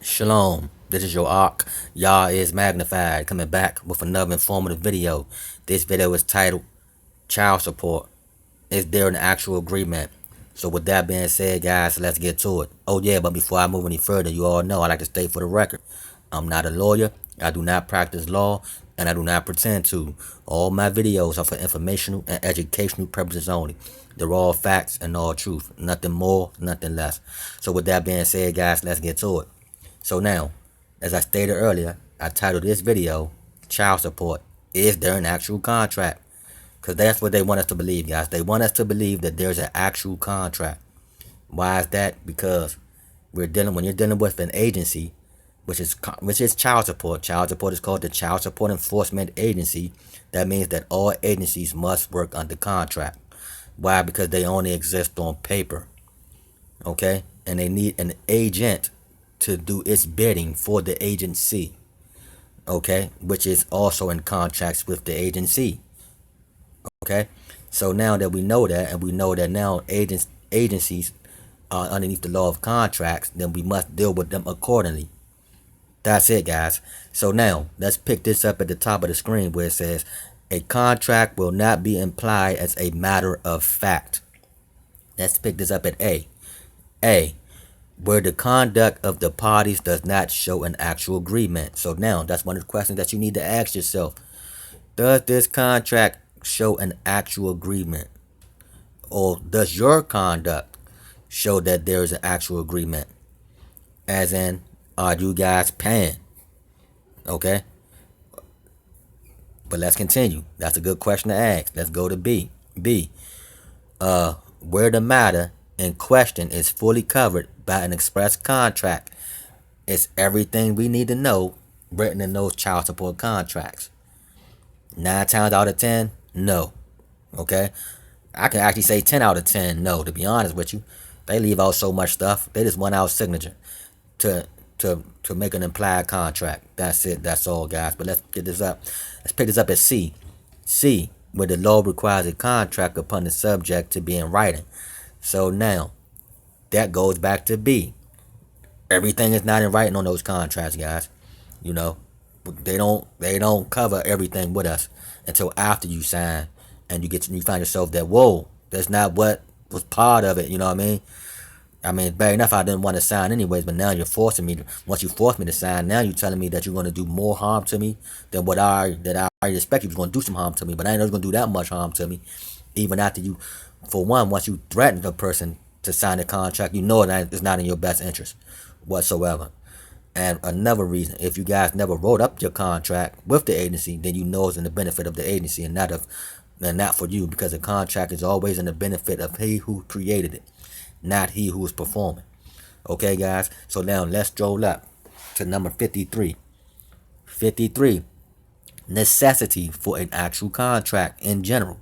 Shalom, this is your Ark. Yah is magnified, coming back with another informative video. This video is titled Child Support. Is there an actual agreement? So with that being said, guys, let's get to it. Oh yeah, but before I move any further, you all know I like to state for the record, I'm not a lawyer, I do not practice law, and I do not pretend to. All my videos are for informational and educational purposes only. They're all facts and all truth. Nothing more, nothing less. So with that being said, guys, let's get to it. So now, as I stated earlier, I titled this video, Child Support. Is there an actual contract? Because that's what they want us to believe, guys. They want us to believe that there's an actual contract. Why is that? Because when you're dealing with an agency, which is child support. Child support is called the Child Support Enforcement Agency. That means that all agencies must work under contract. Why? Because they only exist on paper. Okay? And they need an agent to do its bidding for the agency. Okay? Which is also in contracts with the agency. Okay? So now that we know that, and we know that now agencies are underneath the law of contracts, then we must deal with them accordingly. That's it, guys. So now, let's pick this up at the top of the screen where it says, a contract will not be implied as a matter of fact. Let's pick this up at A. A. Where the conduct of the parties does not show an actual agreement. So now, that's one of the questions that you need to ask yourself. Does this contract show an actual agreement? Or does your conduct show that there is an actual agreement? As in, are you guys paying? Okay? But let's continue. That's a good question to ask. Let's go to B. B. Where the matter in question is fully covered by an express contract. It's everything we need to know written in those child support contracts. 9 times out of 10, no. Okay? I can actually say 10 out of 10, no, to be honest with you. They leave out so much stuff. They just want our signature to make an implied contract. That's it. That's all, guys. But let's get this up. Let's pick this up at C. C, where the law requires a contract upon the subject to be in writing. So now, that goes back to B. Everything is not in writing on those contracts, guys. You know, they don't cover everything with us until after you sign and you find yourself that, whoa, that's not what was part of it. You know what I mean, bad enough I didn't want to sign anyways, but now you're forcing me. Once you force me to sign, now you're telling me that you're going to do more harm to me than what I expect you was going to do some harm to me. But I ain't know you're going to do that much harm to me. Even after you, for one, once you threaten a person to sign a contract, you know that it's not in your best interest whatsoever. And another reason, if you guys never wrote up your contract with the agency, then you know it's in the benefit of the agency and not for you, because a contract is always in the benefit of he who created it, not he who is performing. Okay, guys? So now let's stroll up to number 53. 53. Necessity for an actual contract in general.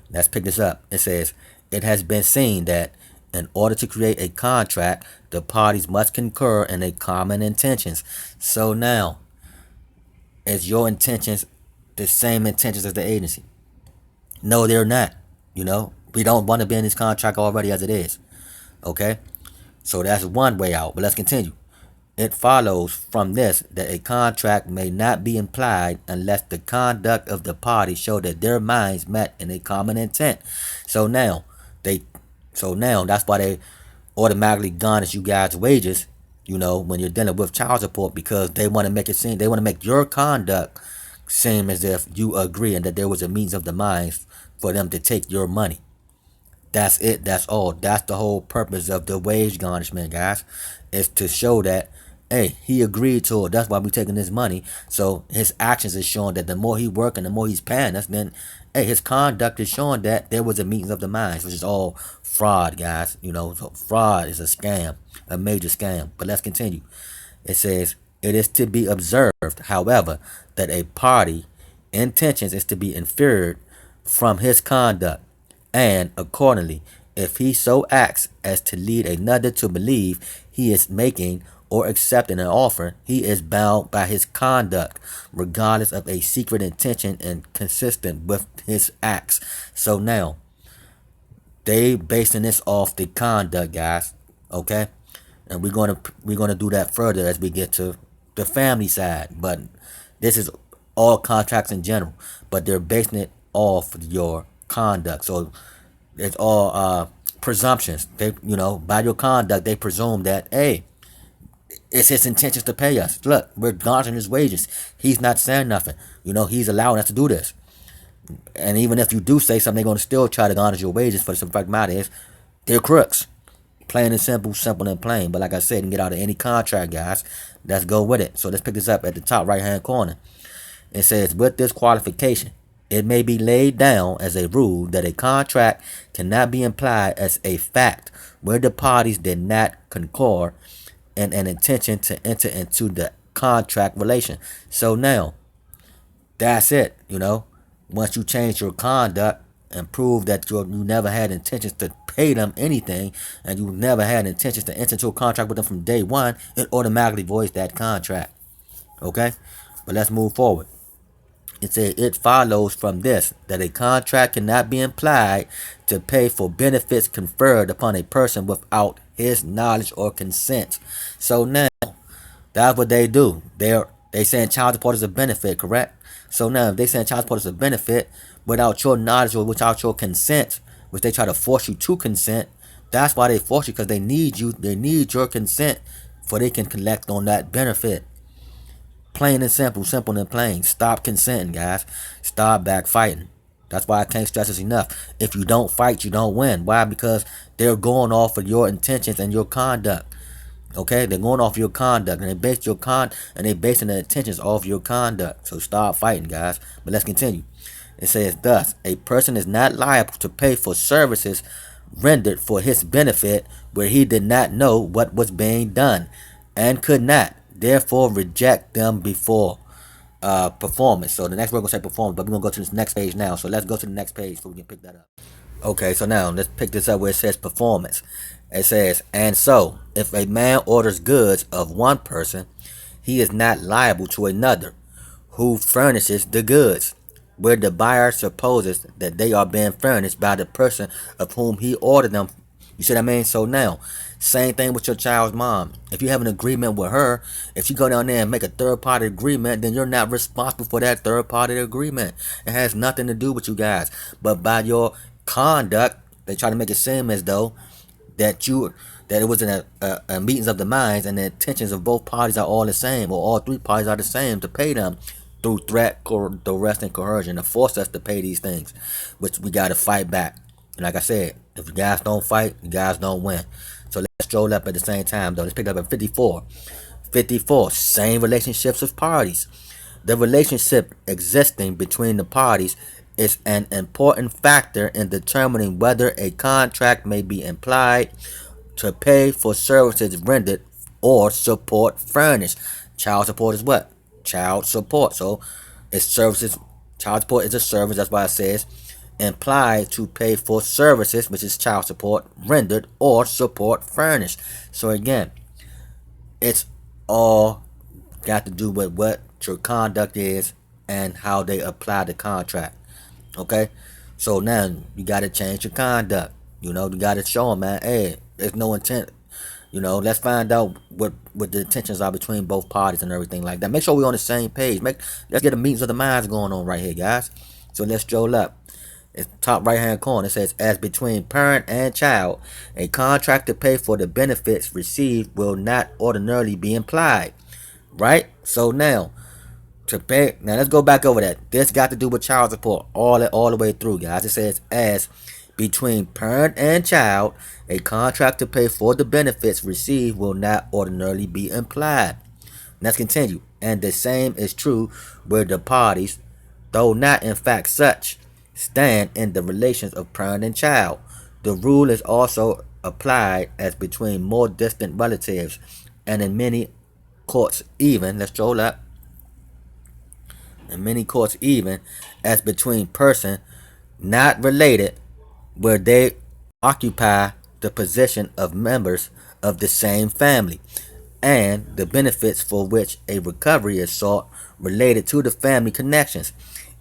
Let's pick this up. It says, it has been seen that in order to create a contract, the parties must concur in a common intentions. So now, is your intentions the same intentions as the agency? No, they're not. You know, we don't want to be in this contract already as it is. Okay? So that's one way out. But let's continue. It follows from this that a contract may not be implied unless the conduct of the parties show that their minds met in a common intent. So now that's why they automatically garnish you guys' wages, you know, when you're dealing with child support, because they want to make your conduct seem as if you agree and that there was a means of the minds for them to take your money. That's it. That's all. That's the whole purpose of the wage garnishment, guys, is to show that, hey, he agreed to it. That's why we're taking this money. So his actions is showing that the more he working, the more he's paying us. Then, hey, his conduct is showing that there was a meeting of the minds, which is all fraud, guys. You know, so fraud is a scam, a major scam. But let's continue. It says, it is to be observed, however, that a party intentions is to be inferred from his conduct, and accordingly, if he so acts as to lead another to believe he is making or accepting an offer, he is bound by his conduct, regardless of a secret intention and consistent with his acts. So now, they basing this off the conduct, guys. Okay? and we're gonna do that further as we get to the family side. But this is all contracts in general, but they're basing it off your conduct. So it's all presumptions. They, by your conduct, they presume that, hey, it's his intentions to pay us. Look, we're garnishing his wages. He's not saying nothing. He's allowing us to do this. And even if you do say something, they're going to still try to garnish your wages. For the simple fact of the matter is, they're crooks. Plain and simple, simple and plain. But like I said, you can get out of any contract, guys. Let's go with it. So let's pick this up at the top right-hand corner. It says, with this qualification, it may be laid down as a rule that a contract cannot be implied as a fact where the parties did not concord in an intention to enter into the contract relation. So now, that's it. Once you change your conduct and prove that you never had intentions to pay them anything, and you never had intentions to enter into a contract with them from day one, it automatically voids that contract. Okay? But let's move forward. It says, it follows from this that a contract cannot be implied to pay for benefits conferred upon a person without his knowledge or consent. So now, that's what they do. They saying child support is a benefit, correct? So now, if they saying child support is a benefit without your knowledge or without your consent, which they try to force you to consent, that's why they force you, because they need you. They need your consent for they can collect on that benefit. Plain and simple, simple and plain. Stop consenting, guys. Stop backfighting. That's why I can't stress this enough. If you don't fight, you don't win. Why? Because they're going off of your intentions and your conduct. Okay, they're going off your conduct, and they basing their intentions off your conduct. So stop fighting, guys. But let's continue. It says, thus, a person is not liable to pay for services rendered for his benefit where he did not know what was being done and could not, therefore, reject them before performance. So the next we're going to say performance, but we're going to go to this next page now. So let's go to the next page so we can pick that up. Okay, so now let's pick this up where it says performance. It says, and so, if a man orders goods of one person, he is not liable to another who furnishes the goods, where the buyer supposes that they are being furnished by the person of whom he ordered them. You see what I mean? So now, same thing with your child's mom. If you have an agreement with her, if you go down there and make a third-party agreement, then you're not responsible for that third-party agreement. It has nothing to do with you guys. But by your conduct, they try to make it seem as though that it was in a meetings of the minds, and the intentions of both parties are all the same, or all three parties are the same, to pay them through threat, duress, and coercion, to force us to pay these things, which we got to fight back. And like I said, if you guys don't fight, you guys don't win. So let's stroll up at the same time, though. Let's pick up at 54. 54, same relationships of parties. The relationship existing between the parties is an important factor in determining whether a contract may be implied to pay for services rendered or support furnished. Child support is what? Child support. So it's services. Child support is a service. That's why it says implied to pay for services, which is child support, rendered or support furnished. So again, it's all got to do with what your conduct is and how they apply the contract. Okay, so now you got to change your conduct. You got to show them, man, hey, there's no intent. Let's find out what the intentions are between both parties and everything like that. Make sure we're on the same page. Let's get the meetings of the minds going on right here, guys. So let's stroll up. It's top right hand corner. It says, as between parent and child, a contract to pay for the benefits received will not ordinarily be implied. Right? So now, to pay. Now let's go back over that. This got to do with child support all the way through, guys. It says, as between parent and child, a contract to pay for the benefits received will not ordinarily be implied. Let's continue. And the same is true where the parties, though not in fact such, stand in the relations of parent and child. The rule is also applied as between more distant relatives, and in many courts even, let's stroll up, in many courts even, as between persons not related, where they occupy the position of members of the same family, and the benefits for which a recovery is sought related to the family connections.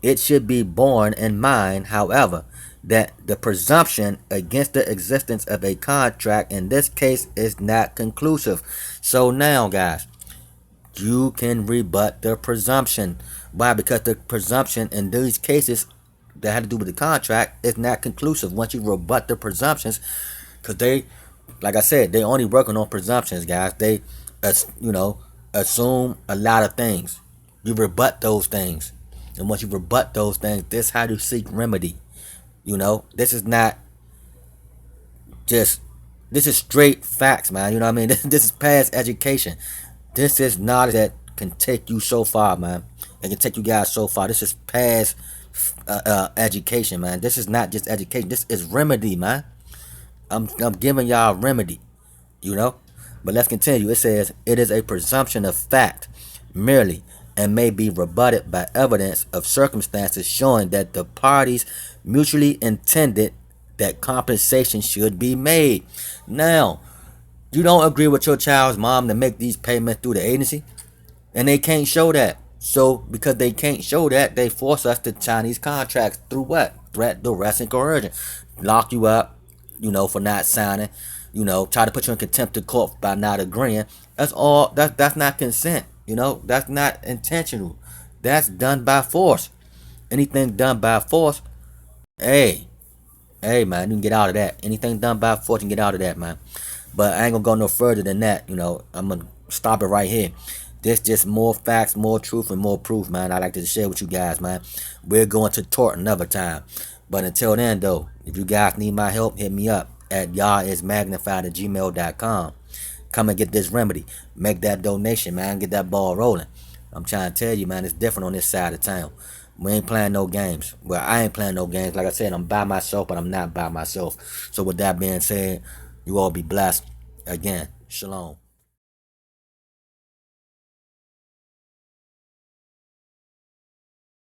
It should be borne in mind, however, that the presumption against the existence of a contract in this case is not conclusive. So now, guys, you can rebut the presumption. Why? Because the presumption in these cases that had to do with the contract is not conclusive. Once you rebut the presumptions, because they, like I said, they only working on presumptions, guys. They, assume a lot of things. You rebut those things, and once you rebut those things, this is how you seek remedy. This is not just, this is straight facts, man. You know what I mean? This is past education. This is knowledge that can take you so far, man. It can take you guys so far. This is past education, man. This is not just education. This is remedy, man. I'm giving y'all remedy, you know. But let's continue. It says it is a presumption of fact merely and may be rebutted by evidence of circumstances showing that the parties mutually intended that compensation should be made. Now, you don't agree with your child's mom to make these payments through the agency, and they can't show that. So, because they can't show that, they force us to sign these contracts through what? Threat, duress, and coercion. Lock you up, for not signing. Try to put you in contempt of court by not agreeing. That's all. That's not consent. That's not intentional. That's done by force. Anything done by force, hey, man, you can get out of that. Anything done by force, you can get out of that, man. But I ain't gonna go no further than that. I'm gonna stop it right here. This just more facts, more truth, and more proof, man. I like to share with you guys, man. We're going to tort another time. But until then, though, if you guys need my help, hit me up at y'allismagnified@gmail.com. Come and get this remedy. Make that donation, man. Get that ball rolling. I'm trying to tell you, man, it's different on this side of town. We ain't playing no games. Well, I ain't playing no games. Like I said, I'm by myself, but I'm not by myself. So with that being said, you all be blessed. Again, shalom.